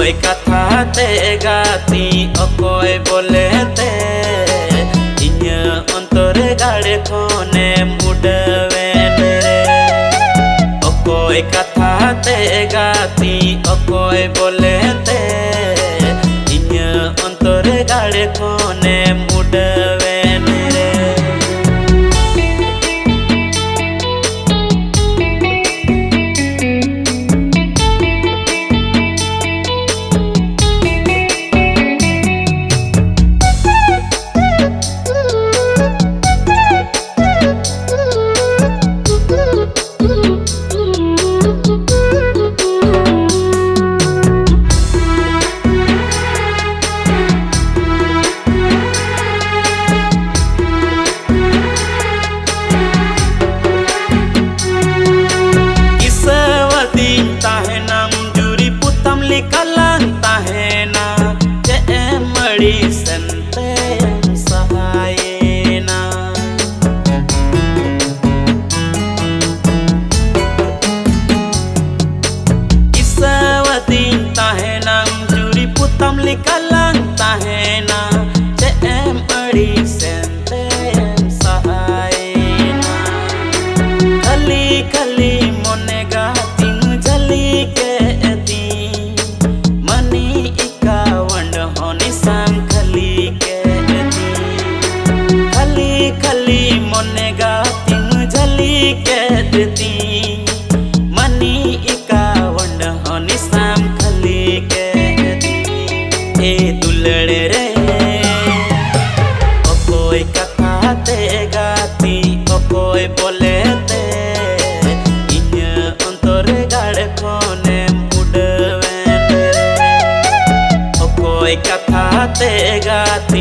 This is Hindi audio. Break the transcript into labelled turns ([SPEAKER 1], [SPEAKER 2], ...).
[SPEAKER 1] अकोय कथा ते गाती अकोय बोलेते इन्या अंतरे गाड़े कोने मुडवेन रे। अकोय कथा ते गाती अकोय बोलेते इन्या अंतरे गाड़े कोने मुडवेन रे। कलां ताहेना जे मड़ी संते सहायना। इसवती ताहेना जुरी पुतम लिकलां ताहेना जे मड़ी संते सहायना। खली खली मोने गाती जली के खली मोने गाती झली के देती मनी इकावंड होनी साम खली के देती। ए दुलड़े रे अकोय कथा ते गाती अकोय बोलेते इन्या अंतरे गाड़े कोने मुडवेन रे। अकोय कथा ते गाती